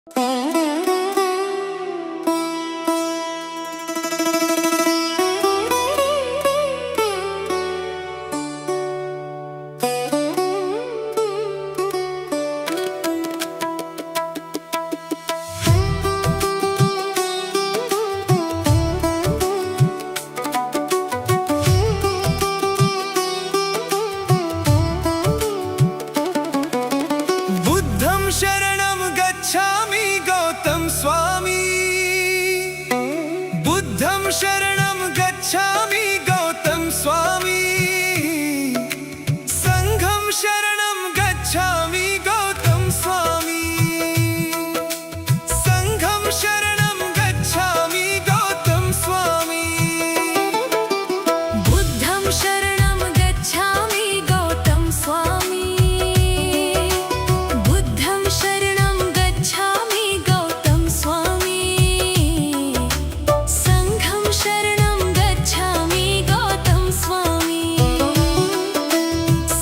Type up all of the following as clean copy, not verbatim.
बुद्धं शरणं गच्छामि गौतम स्वामी। बुद्धं शरणं गच्छामि गौतम स्वामी। संघं शरणं गच्छामि गौतम स्वामी। संघं शरणं गच्छामि गौतम स्वामी। बुद्धं शरणं गच्छामि गौतम स्वामी। बुद्धं शरणं गच्छामि गौतम स्वामी। संघं शरणं गच्छामि गौतम स्वामी।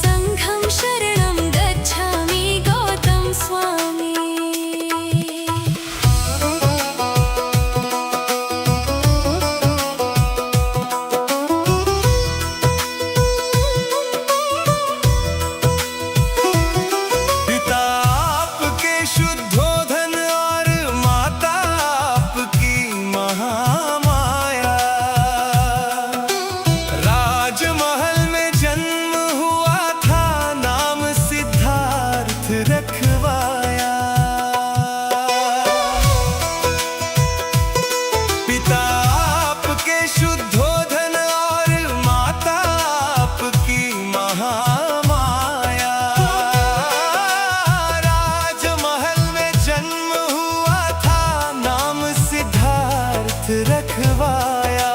संघं शरणं गच्छामि गौतम स्वामी। पिता आपके शुद्धोधन और माता आपकी महामाया। राजमहल में जन्म हुआ था, नाम सिद्धार्थ रखवाया। पिता आपके शुद्धोधन और माता आपकी महामाया। राजमहल में जन्म हुआ था, नाम सिद्धार्थ रखवाया।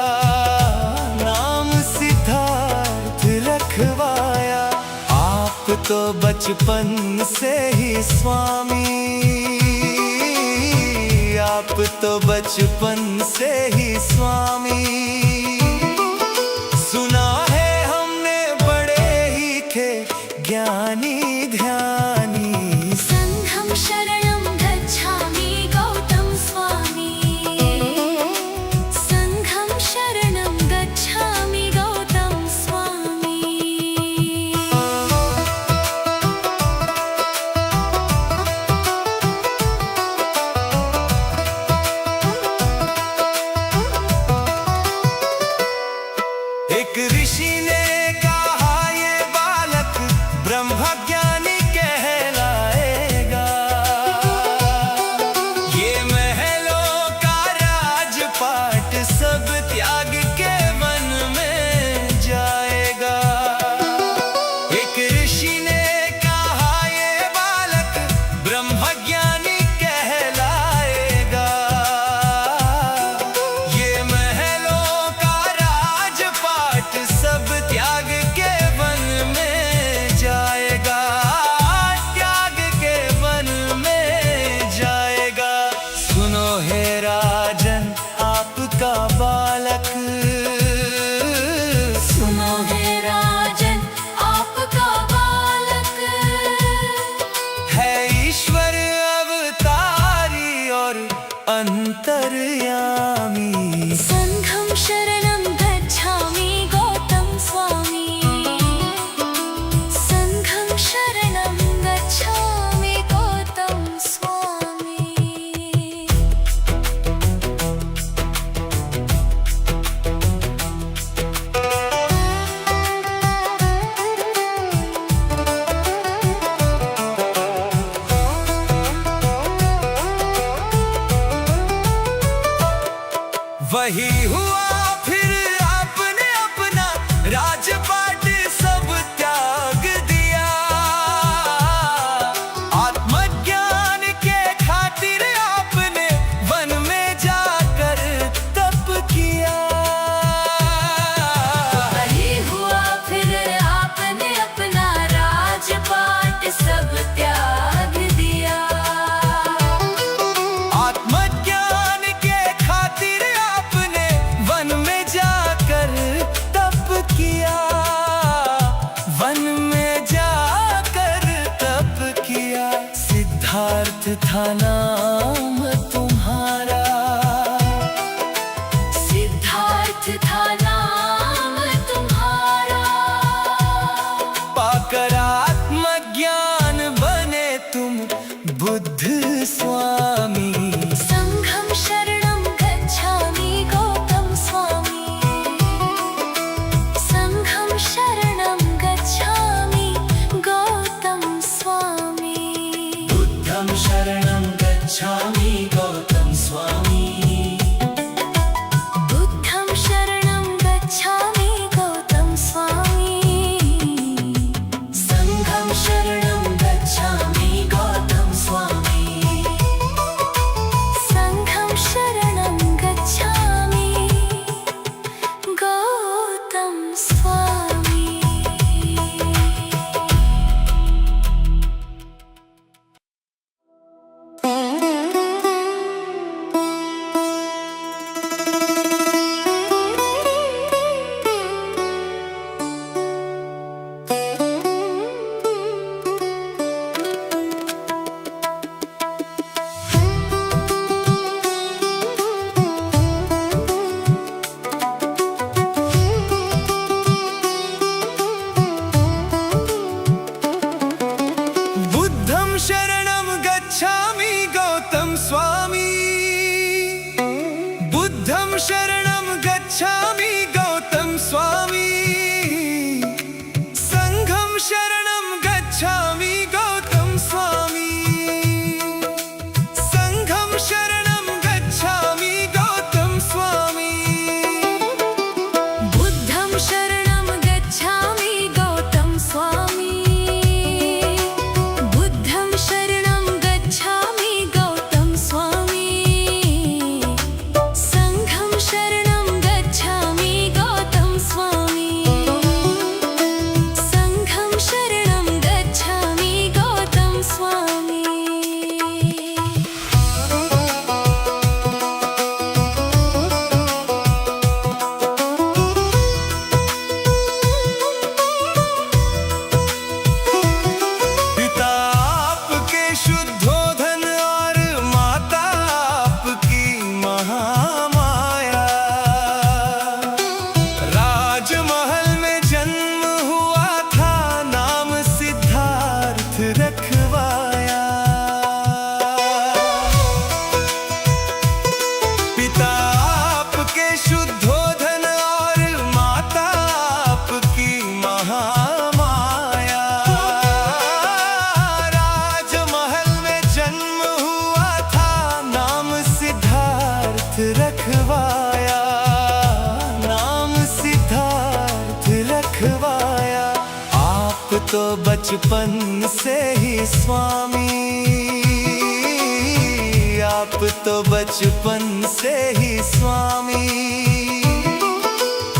नाम सिद्धार्थ रखवाया। आप तो बचपन से ही स्वामी। आप तो बचपन से ही स्वामी। सुना है हमने बड़े ही थे ज्ञानी ध्यानी। संघं शरणं गच्छामि गौतम स्वामी। संघं शरणं गच्छामि गौतम स्वामी। एक ऋषि ने कहा ये बालक ब्रह्मज्ञानी कहलाएगा। ये महलों का राजपाट सब त्याग के वन में जाएगा। एक ऋषि ने कहा ये बालक ब्रह्मज्ञानी कहलाएगा। ये महलों का राजपाट सब त्याग के वन में जाएगा। त्याग के वन में जाएगा। सुनो हे राजन आपका बालक। सुनो हे राजन आपका बालक। है ईश्वर अवतारी और अंतर्यामी। संघं शरणं गच्छामि गौतम स्वामी। संघं शरणं गच्छामि गौतम स्वामी। वही हुआ फिर आपने अपना राजपाट सब त्याग दिया। आत्मज्ञान के खातिर आपने वन में जाकर तप किया। वही हुआ फिर आपने अपना राजपाट सब त्याग दिया। आत्मज्ञान के खातिर आपने वन में जाकर तप किया। वन में जाकर तप किया। सिद्धार्थ था नाम गच्छामि गौतम स्वामी। बुद्धं शरणं गच्छामि गौतम स्वामी। संघं शरणं गच्छामि गौतम स्वामी। संघं शरणं गच्छामि गौतम स्वामी। बुद्धं शरणं गच्छामि गौतम स्वामी। बुद्धं शरणं गच्छामि गौतम स्वामी। संघं शरणं गच्छामि गौतम स्वामी। संघं शरणं गच्छामि गौतम स्वामी। बुद्धं शरणं गच्छामि गौतम स्वामी। बुद्धं शरणं गच्छामि गौतम स्वामी। संघं शरणं गच्छामि गौतम स्वामी। संघं शरणं गच्छामि गौतम स्वामी। पिता आपके शुद्धोधन और माता आपकी महामाया। राजमहल में जन्म हुआ था, नाम सिद्धार्थ रखवाया। पिता आपके शुद्धोधन और माता आपकी महामाया। राजमहल में जन्म हुआ था, नाम सिद्धार्थ रखवाया। नाम सिद्धार्थ रखवाया। आप तो बचपन से ही स्वामी। आप तो बचपन से ही स्वामी।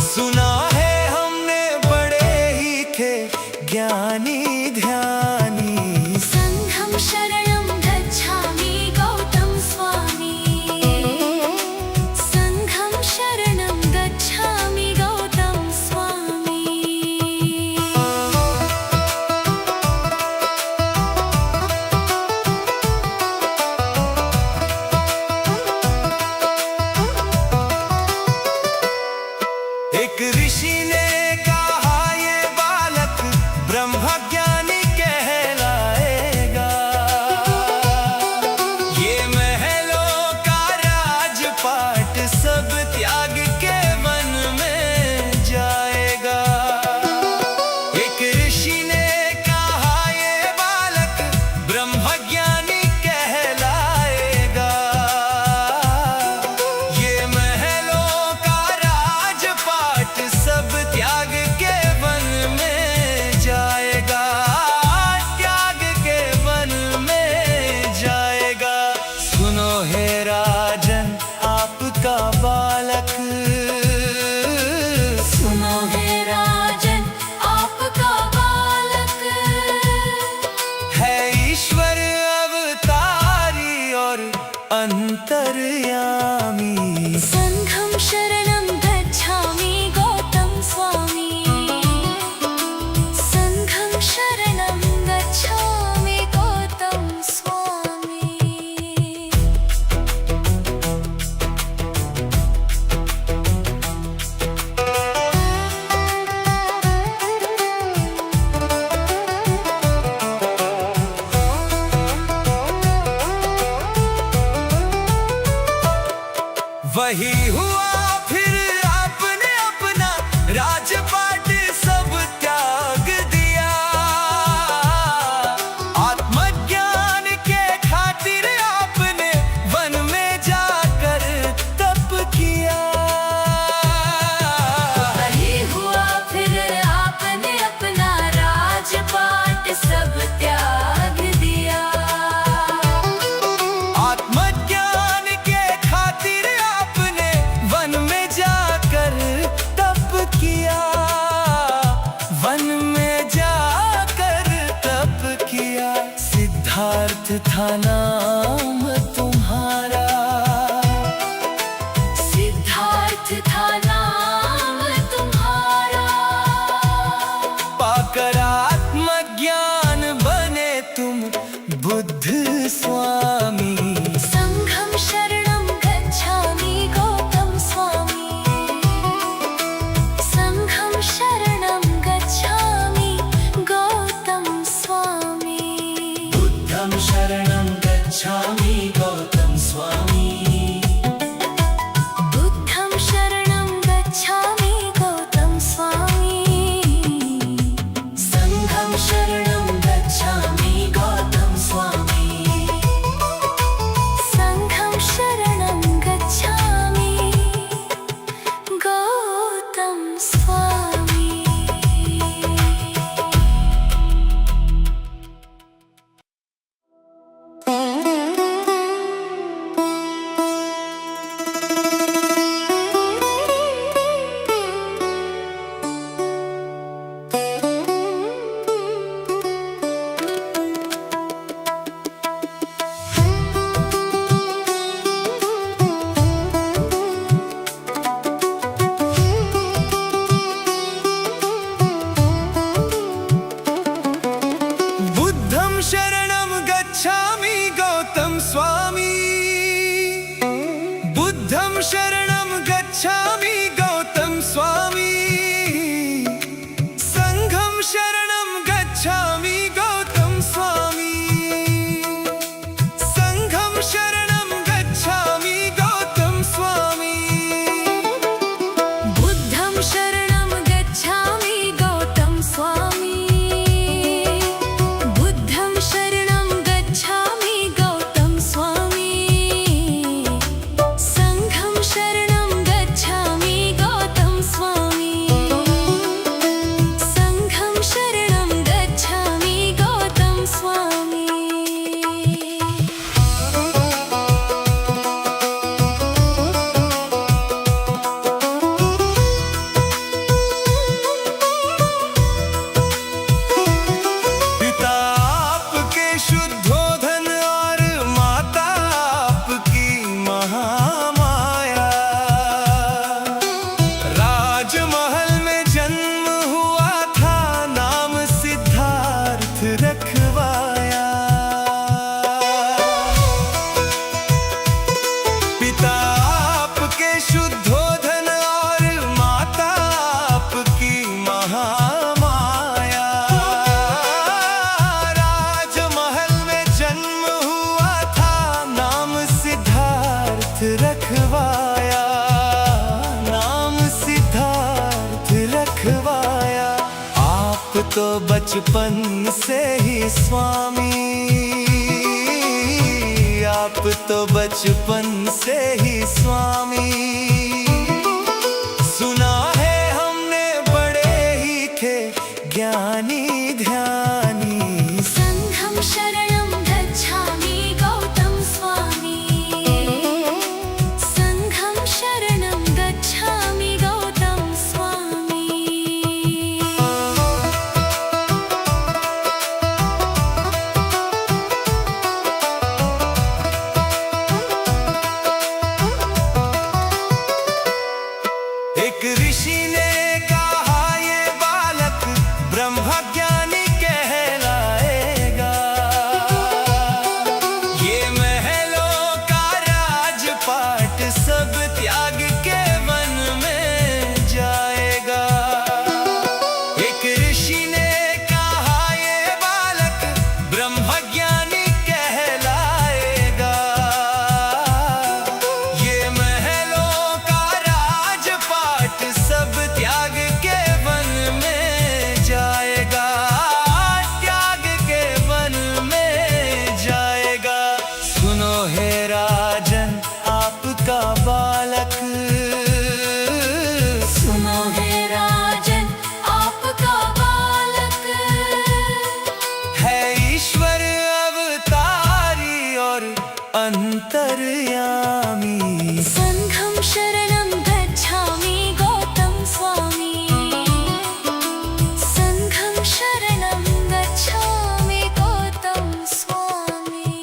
सुना है हमने बड़े ही थे ज्ञानी ध्यानी। संघं शरणं गच्छामि गौतम स्वामी। संघं शरणं गच्छामि गौतम स्वामी। एक ऋषि ने कहा ये बालक ब्रह्मज्ञानी कहलाएगा। ये महलों का राजपाट सब त्याग के वन में जाएगा। एक ऋषि ने कहा ये बालक ब्रह्मज्ञानी कहलाएगा। ये महलों का राजपाट सब त्याग के वन में जाएगा। त्याग के वन में जाएगा। सुनो हे राजन आपका बालक। सुनो हे राजन आपका बालक। है ईश्वर अवतारी और अंतर्यामी। संघं शरणं गच्छामि गौतम स्वामी। संघं शरणं गच्छामि गौतम स्वामी। वही हुआ फिर आपने अपना राजपाट सब त्याग दिया। आत्मज्ञान के खातिर आपने शरणं गच्छामि गौतम स्वामी संघं शरणं गच्छामि गौतम स्वामी संघं शरणं गच्छामि गौतम स्वामी बुद्धं शरणं गच्छामि गौतम स्वामी बुद्धं शरणं गच्छामि गौतम स्वामी संघं शरणं गच्छामि गौतम स्वामी संघं शरणं गच्छामि गौतम स्वामी पिता आपके शुद्धोधन और माता आपकी महामाया राजमहल में जन्म हुआ था नाम सिद्धार्थ रखवाया पिता आपके शुद्धोधन और माता आपकी महामाया राजमहल में जन्म हुआ था नाम सिद्धार्थ रखवाया नाम सिद्धार्थ रखवाया आप तो बचपन से ही स्वामी आप तो बचपन से ही स्वामी सुना है हमने बड़े ही थे ज्ञानी ध्यानी संघं शरणं गच्छामि गौतम स्वामी संघं शरणं गच्छामि गौतम स्वामी एक ऋषि ने कहा ये बालक ब्रह्मज्ञानी कहलाएगा ये महलों का राजपाट सब त्याग के वन में जाएगा एक ऋषि ने कहा ये बालक ब्रह्मज्ञानी कहलाएगा ये महलों का राजपाट सब त्याग के वन में जाएगा त्याग के वन में जाएगा सुनो हे राजन आपका बालक सुनो हे राजन आपका बालक है ईश्वर अवतारी और अंतर्यामी संघं शरणं गच्छामि गौतम स्वामी संघं शरणं गच्छामि गौतम स्वामी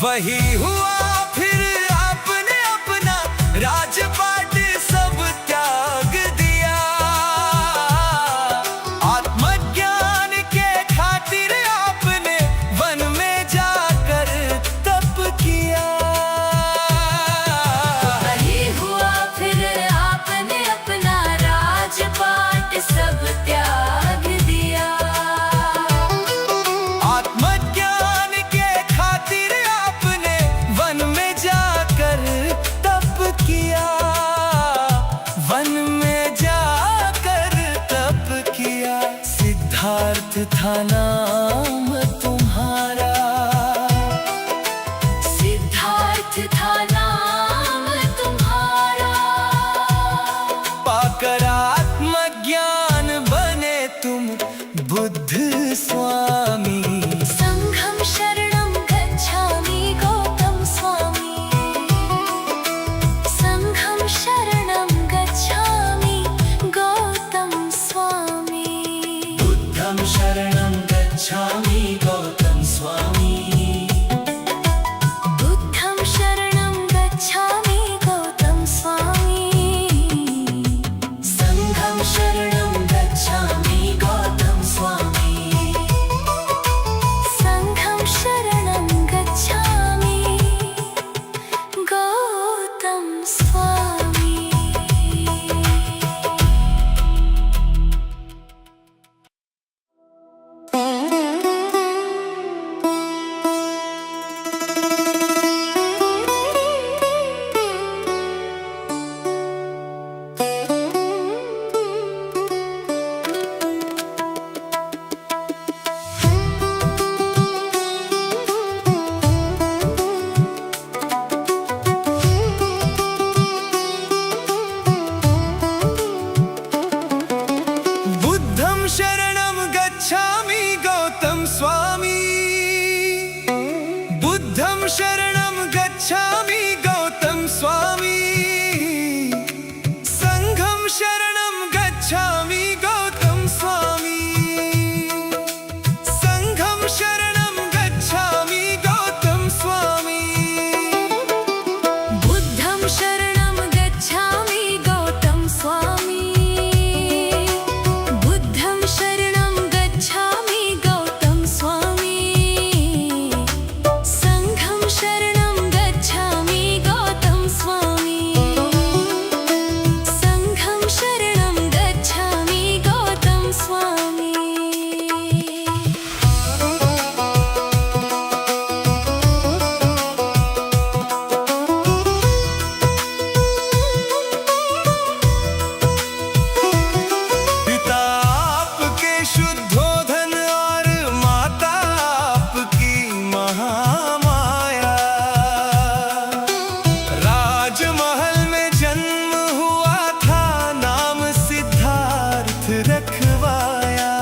वही हुआ फिर आपने अपना राजपाट सब त्याग दिया आत्मज्ञान के खातिर आपने वन में जाकर तप किया वही हुआ फिर आपने अपना राजपाट सब त्याग दिया आत्मज्ञान के खातिर आपने वन में जाकर तप किया वन में जाकर तप किया सिद्धार्थ था नाम तुम्हारा सिद्धार्थ था नाम तुम्हारा पाकर आत्मज्ञान बने तुम बुद्ध स्वामी संघं शरणं गच्छामि गौतम स्वामी संघं शरणं गच्छामि गौतम स्वामी बुद्धं शरणं गच्छामि महामाया। राजमहल में जन्म हुआ था, नाम सिद्धार्थ रखवाया।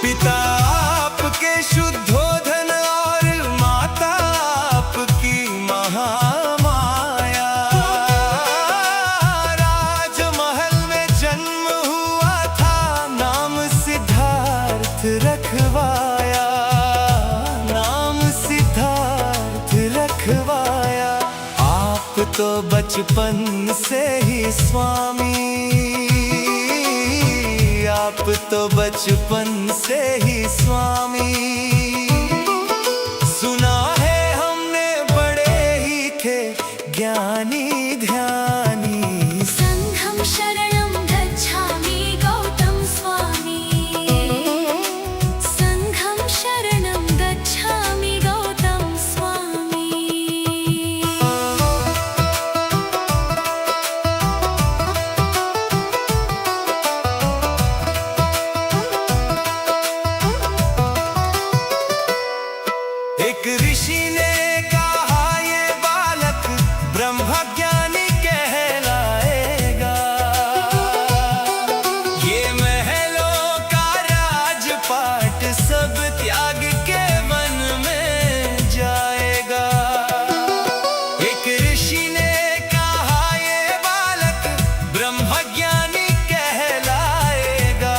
पिता आपके शुद्धोधन और माता आपकी महामाया। राजमहल में जन्म हुआ था, नाम सिद्धार्थ रखवाया। नाम सिद्धार्थ रखवाया। आप तो बचपन से ही स्वामी, आप तो बचपन से ही स्वामी। सुना है हमने बड़े ही थे ज्ञानी ध्यानी। संघं शरणं गच्छामि गौतम स्वामी। संघं शरणं गच्छामि गौतम स्वामी। एक ऋषि ने कहा ये बालक ब्रह्मज्ञानी कहलाएगा। ये महलों का राजपाट सब त्याग के वन में जाएगा। एक ऋषि ने कहा ये बालक ब्रह्मज्ञानी कहलाएगा।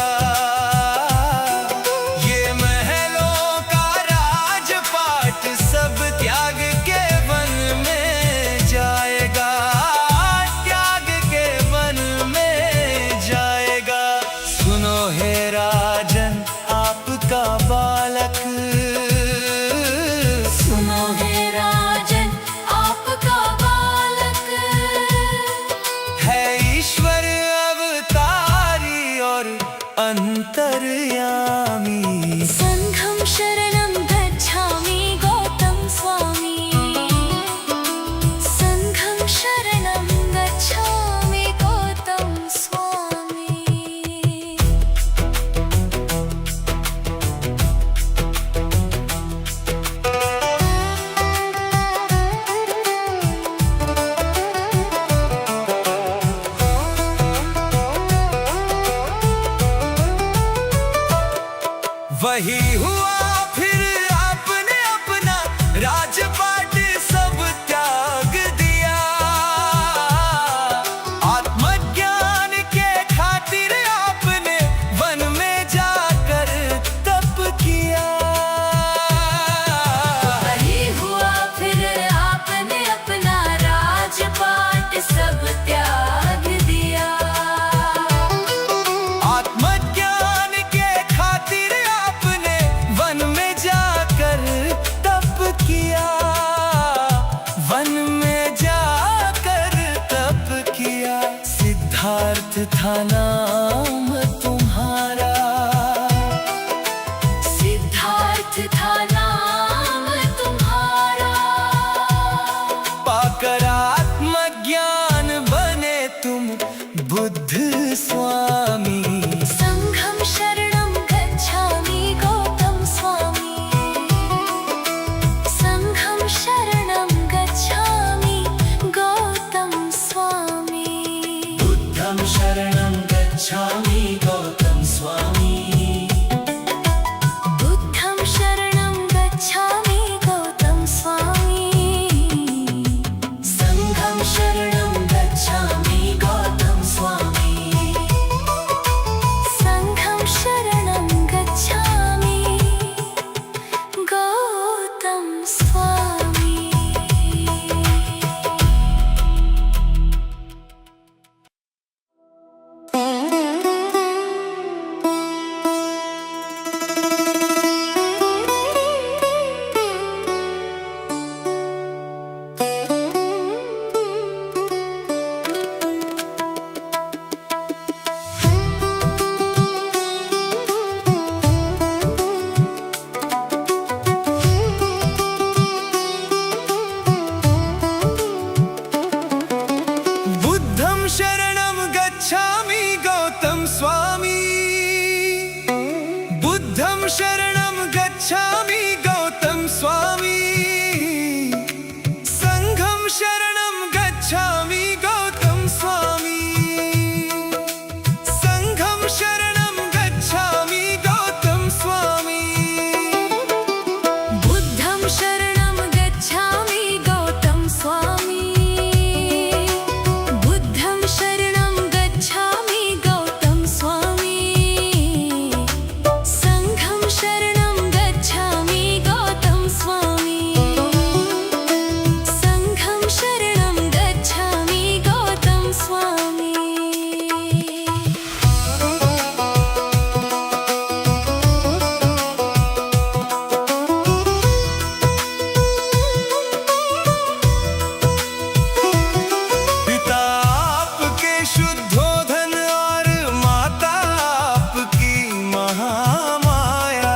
ये महलों का राजपाट सब त्याग के वन में जाएगा। त्याग के वन में जाएगा। सुनो हे राजन आपका बालक, सुनो हे राजन आपका बालक। है ईश्वर अवतारी और अंतर्यामी। संघं शरणं गच्छामि गौतम स्वामी। संघं शरणं गच्छामि गौतम स्वामी। वही हुआ फिर आपने अपना राजपाट सब त्याग दिया। आत्मज्ञान के खातिर आपने वन में जाकर तप किया। वही हुआ फिर आपने अपना राजपाट सब त्याग दिया। आत्मज्ञान के खातिर आपने वन संघं शरणं गच्छामि गौतम स्वामी संघं शरणं गच्छामि गौतम स्वामी संघं शरणं गच्छामि गौतम स्वामी बुद्धं शरणं गच्छामि गौतम स्वामी बुद्धं शरणं गच्छामि गौतम स्वामी संघं शरणं गच्छामि गौतम स्वामी संघं शरणं गच्छामि गौतम स्वामी पिता आपके शुद्धोधन और माता आपकी महामाया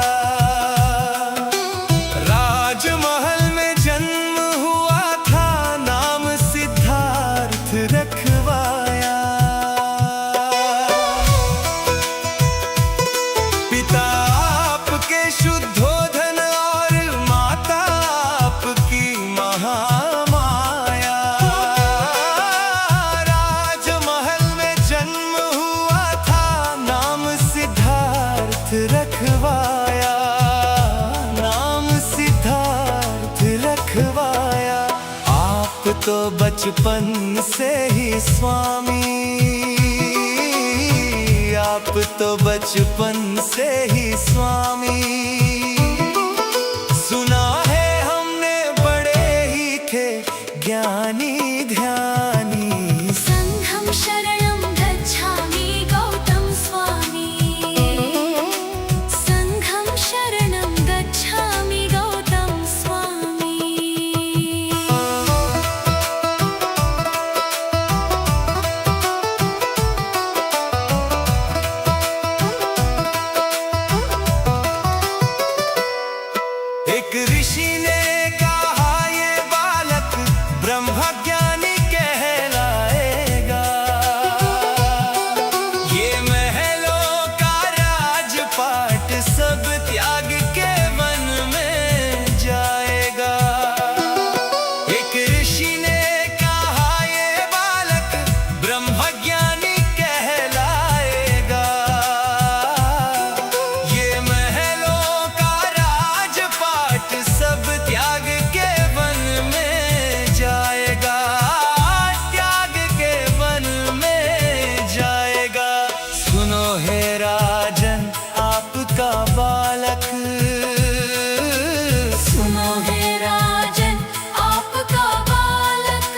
राजमहल में जन्म हुआ था नाम सिद्धार्थ रखवाया पिता आपके शुद्धोधन और माता आपकी महामाया राजमहल में जन्म हुआ था नाम सिद्धार्थ रखवाया नाम सिद्धार्थ रखवाया आप तो बचपन से ही स्वामी आप तो बचपन से ही स्वामी सुना है हमने बड़े ही थे ज्ञानी ध्यानी संघं शरणं गच्छामि गौतम स्वामी संघं शरणं गच्छामि गौतम स्वामी एक ऋषि ने कहा ये बालक ब्रह्मज्ञानी कहलाएगा ये महलों का राजपाट सब त्याग के वन में जाएगा एक ऋषि ने कहा ये बालक ब्रह्मज्ञानी कहलाएगा ये महलों का राजपाट सब त्याग के वन में जाएगा त्याग के वन में जाएगा सुनो हे राजन आपका बालक सुनो हे राजन आपका बालक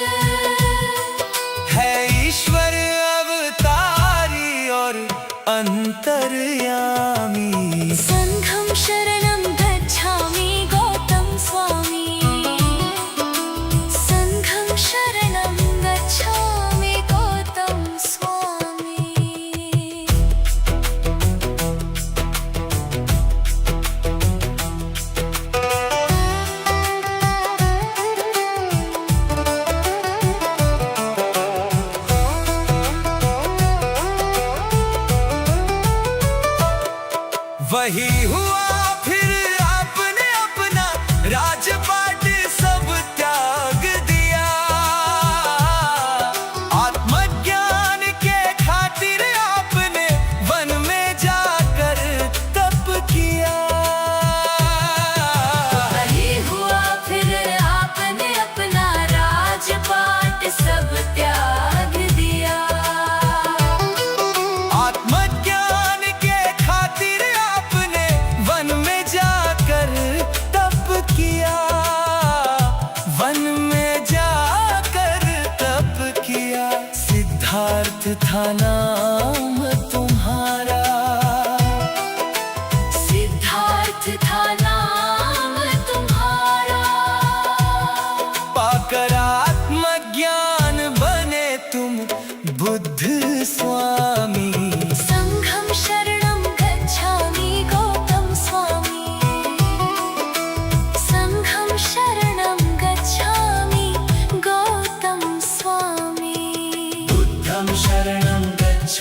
है ईश्वर अवतारी और अंतर्यामी संघं शरणं गच्छामि गौतम स्वामी संघं शरणं गच्छामि गौतम स्वामी वही हुआ फिर आपने अपना राजपाट सब त्याग दिया आत्मज्ञान के खातिर आपने वन में जाकर तप किया वही हुआ फिर आपने अपना राजपाट सब त्याग दिया आत्मज्ञान के खातिर आपने वन में जाकर तप किया वन में जाकर तप किया सिद्धार्थ था नाम तुम्हारा सिद्धार्थ था नाम तुम्हारा पाकर आत्मज्ञान बने तुम बुद्ध स्वामी संघं शरणं गच्छामि गौतम स्वामी संघं शरणं गच्छामि गौतम स्वामी बुद्धं शरणं गच्छ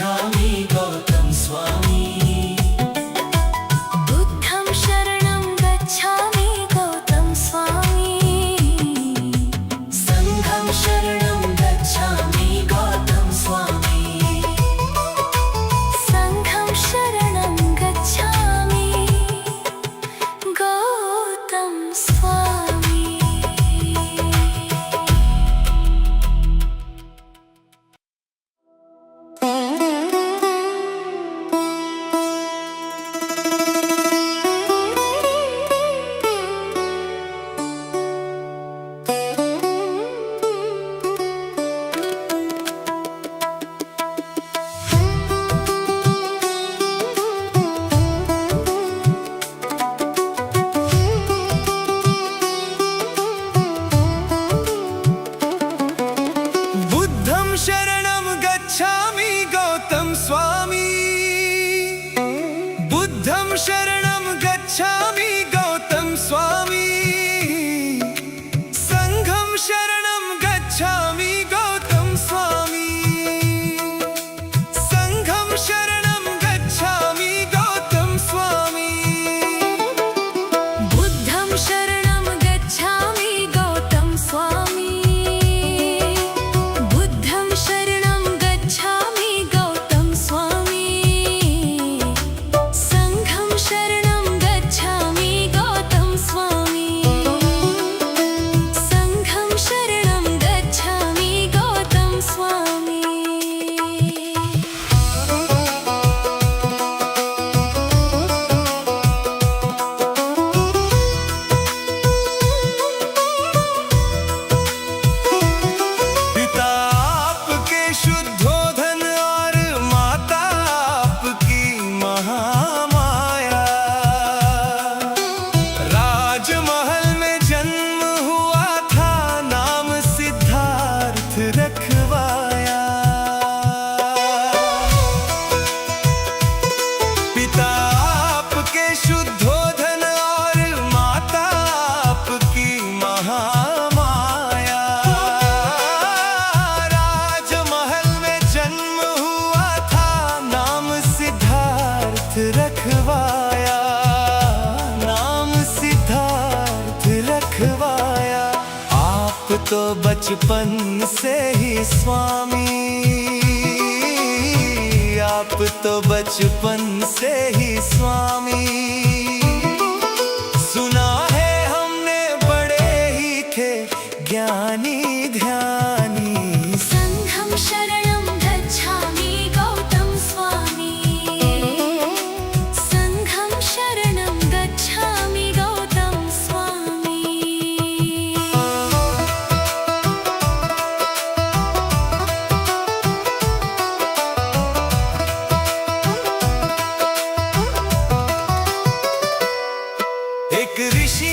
तो बचपन से ही स्वामी, आप तो बचपन से ही स्वामी। सुना है हमने बड़े ही थे ज्ञानी ध्यानी। संघं शरणं गच्छामि गौतम स्वामी, संघं शरणं गच्छामि गौतम स्वामी। एक ऋषि